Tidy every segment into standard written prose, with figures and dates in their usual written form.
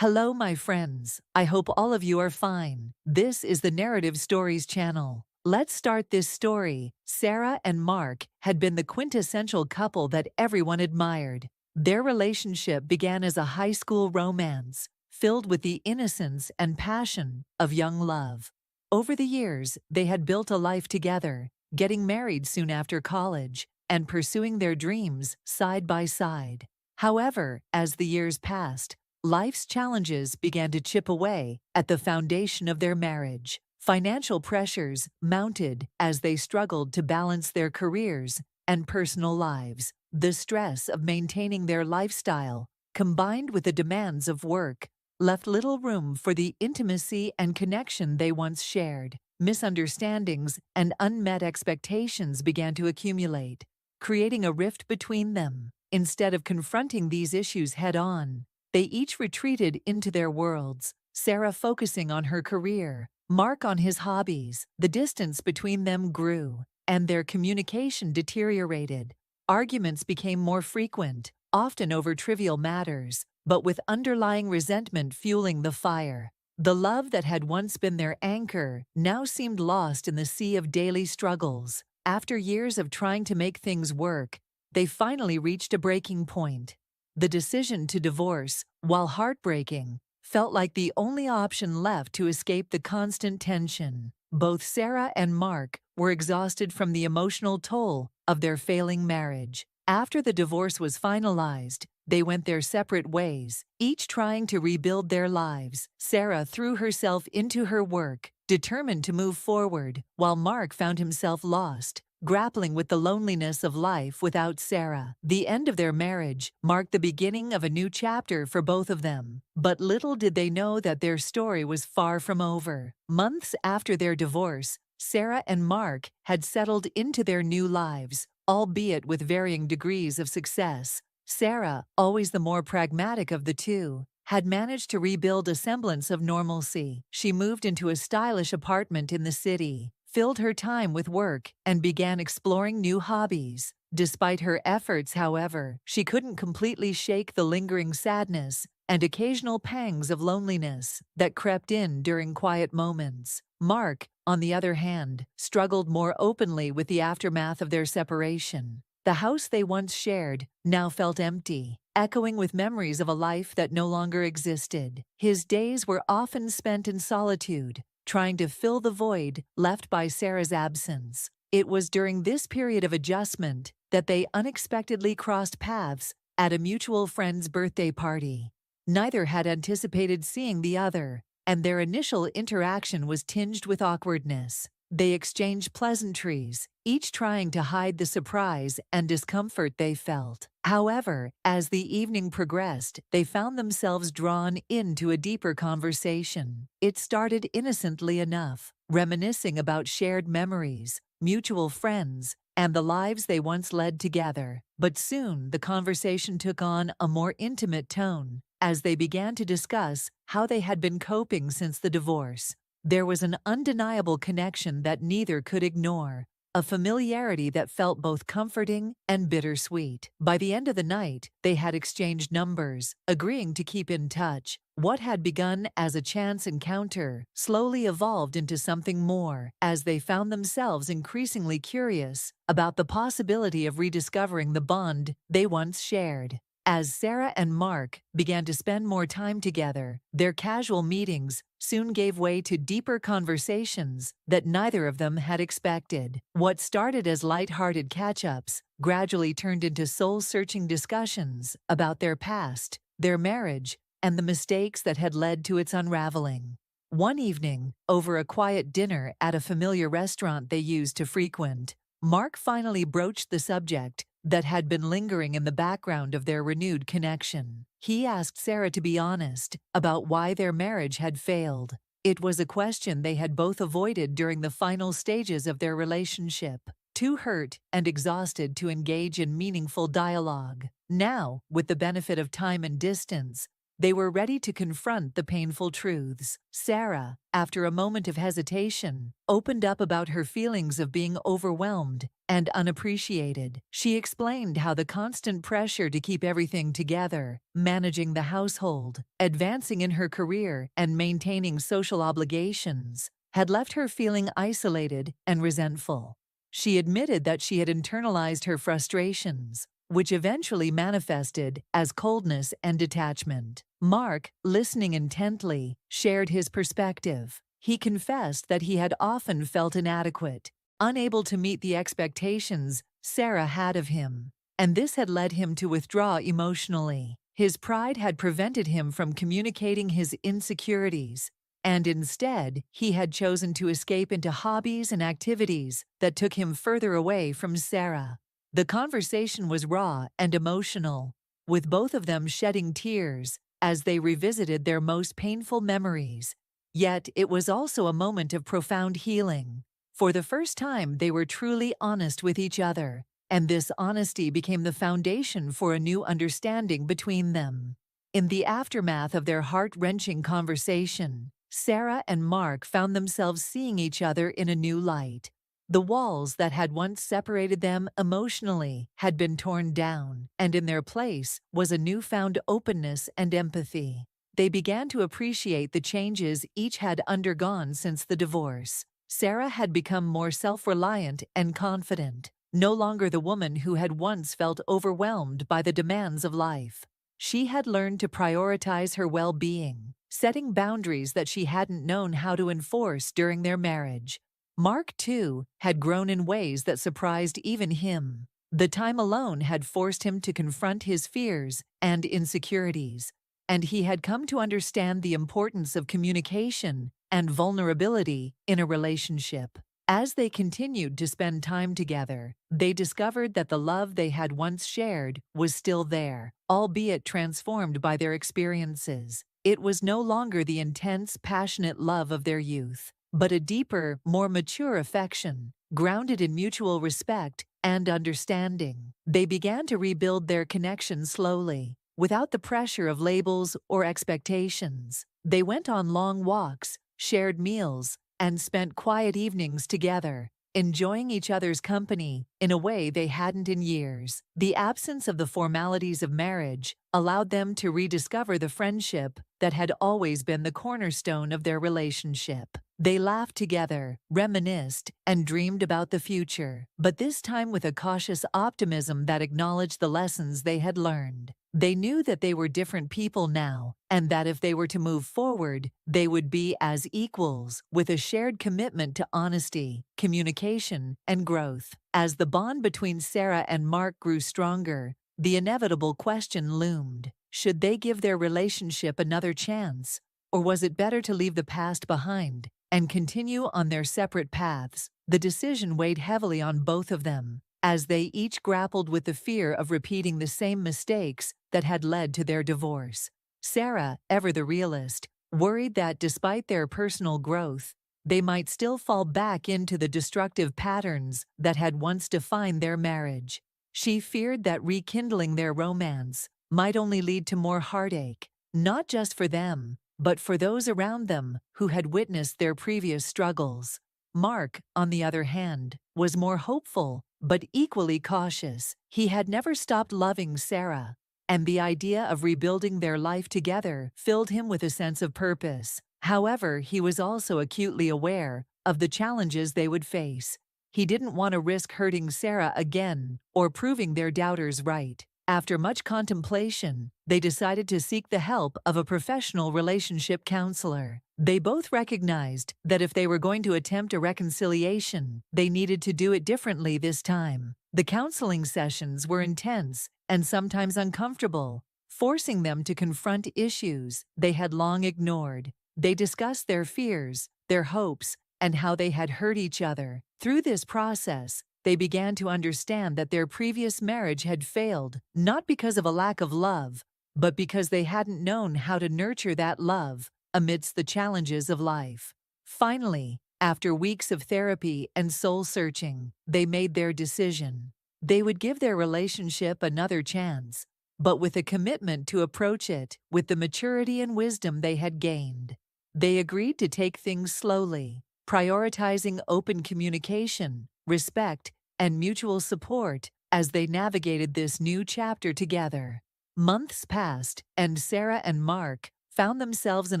Hello, my friends. I hope all of you are fine. This is the Narrative Stories channel. Let's start this story. Sarah and Mark had been the quintessential couple that everyone admired. Their relationship began as a high school romance, filled with the innocence and passion of young love. Over the years, they had built a life together, getting married soon after college, and pursuing their dreams side by side. However, as the years passed, life's challenges began to chip away at the foundation of their marriage. Financial pressures mounted as they struggled to balance their careers and personal lives. The stress of maintaining their lifestyle, combined with the demands of work, left little room for the intimacy and connection they once shared. Misunderstandings and unmet expectations began to accumulate, creating a rift between them. Instead of confronting these issues head-on, they each retreated into their worlds, Sarah focusing on her career, Mark on his hobbies. The distance between them grew, and their communication deteriorated. Arguments became more frequent, often over trivial matters, but with underlying resentment fueling the fire. The love that had once been their anchor now seemed lost in the sea of daily struggles. After years of trying to make things work, they finally reached a breaking point. The decision to divorce, while heartbreaking, felt like the only option left to escape the constant tension. Both Sarah and Mark were exhausted from the emotional toll of their failing marriage. After the divorce was finalized, they went their separate ways, each trying to rebuild their lives. Sarah threw herself into her work, determined to move forward, while Mark found himself lost, grappling with the loneliness of life without Sarah. The end of their marriage marked the beginning of a new chapter for both of them. But little did they know that their story was far from over. Months after their divorce, Sarah and Mark had settled into their new lives, albeit with varying degrees of success. Sarah, always the more pragmatic of the two, had managed to rebuild a semblance of normalcy. She moved into a stylish apartment in the city, filled her time with work, and began exploring new hobbies. Despite her efforts, however, she couldn't completely shake the lingering sadness and occasional pangs of loneliness that crept in during quiet moments. Mark, on the other hand, struggled more openly with the aftermath of their separation. The house they once shared now felt empty, echoing with memories of a life that no longer existed. His days were often spent in solitude, trying to fill the void left by Sarah's absence. It was during this period of adjustment that they unexpectedly crossed paths at a mutual friend's birthday party. Neither had anticipated seeing the other, and their initial interaction was tinged with awkwardness. They exchanged pleasantries, each trying to hide the surprise and discomfort they felt. However, as the evening progressed, they found themselves drawn into a deeper conversation. It started innocently enough, reminiscing about shared memories, mutual friends, and the lives they once led together. But soon the conversation took on a more intimate tone, as they began to discuss how they had been coping since the divorce. There was an undeniable connection that neither could ignore, a familiarity that felt both comforting and bittersweet. By the end of the night, they had exchanged numbers, agreeing to keep in touch. What had begun as a chance encounter slowly evolved into something more, as they found themselves increasingly curious about the possibility of rediscovering the bond they once shared. As Sarah and Mark began to spend more time together, their casual meetings soon gave way to deeper conversations that neither of them had expected. What started as light-hearted catch-ups gradually turned into soul-searching discussions about their past, their marriage, and the mistakes that had led to its unraveling. One evening, over a quiet dinner at a familiar restaurant they used to frequent, Mark finally broached the subject that had been lingering in the background of their renewed connection. He asked Sarah to be honest about why their marriage had failed. It was a question they had both avoided during the final stages of their relationship, too hurt and exhausted to engage in meaningful dialogue. Now, with the benefit of time and distance, They were ready to confront the painful truths. Sarah, after a moment of hesitation, opened up about her feelings of being overwhelmed and unappreciated. She explained how the constant pressure to keep everything together, managing the household, advancing in her career, and maintaining social obligations had left her feeling isolated and resentful. She admitted that she had internalized her frustrations, which eventually manifested as coldness and detachment. Mark, listening intently, shared his perspective. He confessed that he had often felt inadequate, unable to meet the expectations Sarah had of him, and this had led him to withdraw emotionally. His pride had prevented him from communicating his insecurities, and instead, he had chosen to escape into hobbies and activities that took him further away from Sarah. The conversation was raw and emotional, with both of them shedding tears as they revisited their most painful memories. Yet it was also a moment of profound healing. For the first time, they were truly honest with each other, and this honesty became the foundation for a new understanding between them. In the aftermath of their heart-wrenching conversation, Sarah and Mark found themselves seeing each other in a new light. The walls that had once separated them emotionally had been torn down, and in their place was a newfound openness and empathy. They began to appreciate the changes each had undergone since the divorce. Sarah had become more self-reliant and confident, no longer the woman who had once felt overwhelmed by the demands of life. She had learned to prioritize her well-being, setting boundaries that she hadn't known how to enforce during their marriage. Mark, too, had grown in ways that surprised even him. The time alone had forced him to confront his fears and insecurities, and he had come to understand the importance of communication and vulnerability in a relationship. As they continued to spend time together, they discovered that the love they had once shared was still there, albeit transformed by their experiences. It was no longer the intense, passionate love of their youth, but a deeper, more mature affection, grounded in mutual respect and understanding. They began to rebuild their connection slowly, without the pressure of labels or expectations. They went on long walks, shared meals, and spent quiet evenings together, enjoying each other's company in a way they hadn't in years. The absence of the formalities of marriage allowed them to rediscover the friendship that had always been the cornerstone of their relationship. They laughed together, reminisced, and dreamed about the future, but this time with a cautious optimism that acknowledged the lessons they had learned. They knew that they were different people now, and that if they were to move forward, they would be as equals, with a shared commitment to honesty, communication, and growth. As the bond between Sarah and Mark grew stronger, the inevitable question loomed. Should they give their relationship another chance, or was it better to leave the past behind and continue on their separate paths? The decision weighed heavily on both of them, as they each grappled with the fear of repeating the same mistakes that had led to their divorce. Sarah, ever the realist, worried that despite their personal growth, they might still fall back into the destructive patterns that had once defined their marriage. She feared that rekindling their romance might only lead to more heartache, not just for them, but for those around them who had witnessed their previous struggles. Mark, on the other hand, was more hopeful, but equally cautious. He had never stopped loving Sarah, and the idea of rebuilding their life together filled him with a sense of purpose. However, he was also acutely aware of the challenges they would face. He didn't want to risk hurting Sarah again or proving their doubters right. After much contemplation, they decided to seek the help of a professional relationship counselor. They both recognized that if they were going to attempt a reconciliation, they needed to do it differently this time. The counseling sessions were intense and sometimes uncomfortable, forcing them to confront issues they had long ignored. They discussed their fears, their hopes, and how they had hurt each other. Through this process, they began to understand that their previous marriage had failed, not because of a lack of love, but because they hadn't known how to nurture that love amidst the challenges of life. Finally, after weeks of therapy and soul-searching, they made their decision. They would give their relationship another chance, but with a commitment to approach it with the maturity and wisdom they had gained. They agreed to take things slowly, prioritizing open communication, respect, and mutual support as they navigated this new chapter together. Months passed, and Sarah and Mark found themselves in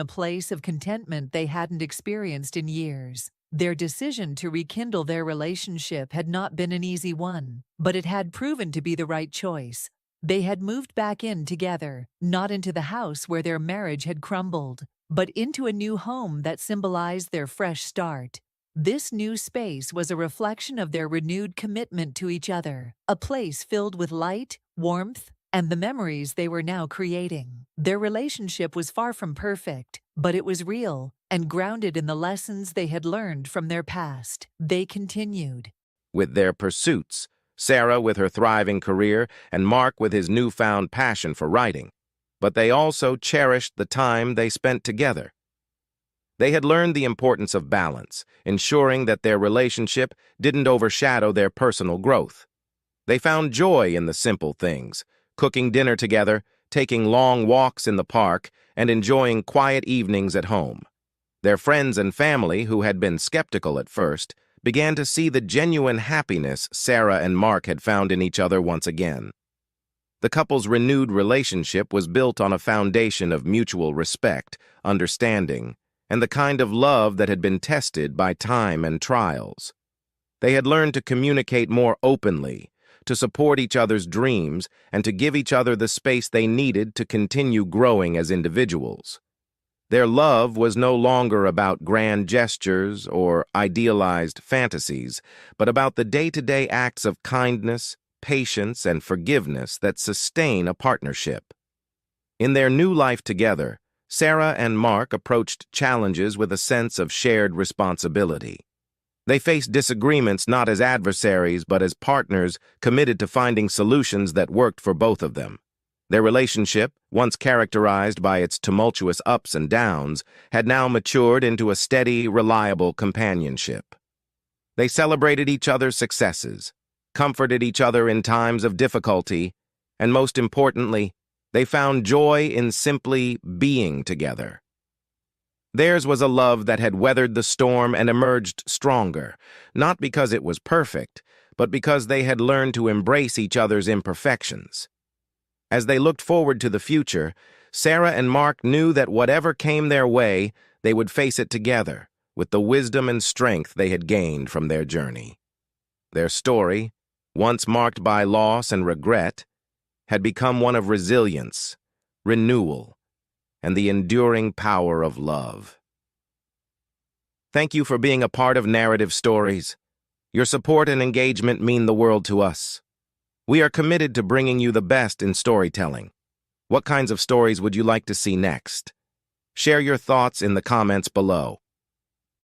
a place of contentment they hadn't experienced in years. Their decision to rekindle their relationship had not been an easy one, but it had proven to be the right choice. They had moved back in together, not into the house where their marriage had crumbled, but into a new home that symbolized their fresh start. This new space was a reflection of their renewed commitment to each other, a place filled with light, warmth, and the memories they were now creating. Their relationship was far from perfect, but it was real and grounded in the lessons they had learned from their past. They continued with their pursuits, Sarah with her thriving career and Mark with his newfound passion for writing. But they also cherished the time they spent together. They had learned the importance of balance, ensuring that their relationship didn't overshadow their personal growth. They found joy in the simple things, cooking dinner together, taking long walks in the park, and enjoying quiet evenings at home. Their friends and family, who had been skeptical at first, began to see the genuine happiness Sarah and Mark had found in each other once again. The couple's renewed relationship was built on a foundation of mutual respect, understanding, and the kind of love that had been tested by time and trials. They had learned to communicate more openly, to support each other's dreams, and to give each other the space they needed to continue growing as individuals. Their love was no longer about grand gestures or idealized fantasies, but about the day-to-day acts of kindness, patience, and forgiveness that sustain a partnership. In their new life together, Sarah and Mark approached challenges with a sense of shared responsibility. They faced disagreements not as adversaries but as partners committed to finding solutions that worked for both of them. Their relationship, once characterized by its tumultuous ups and downs, had now matured into a steady, reliable companionship. They celebrated each other's successes, comforted each other in times of difficulty, and most importantly, they found joy in simply being together. Theirs was a love that had weathered the storm and emerged stronger, not because it was perfect, but because they had learned to embrace each other's imperfections. As they looked forward to the future, Sarah and Mark knew that whatever came their way, they would face it together, with the wisdom and strength they had gained from their journey. Their story, once marked by loss and regret, had become one of resilience, renewal, and the enduring power of love. Thank you for being a part of Narrative Stories. Your support and engagement mean the world to us. We are committed to bringing you the best in storytelling. What kinds of stories would you like to see next? Share your thoughts in the comments below.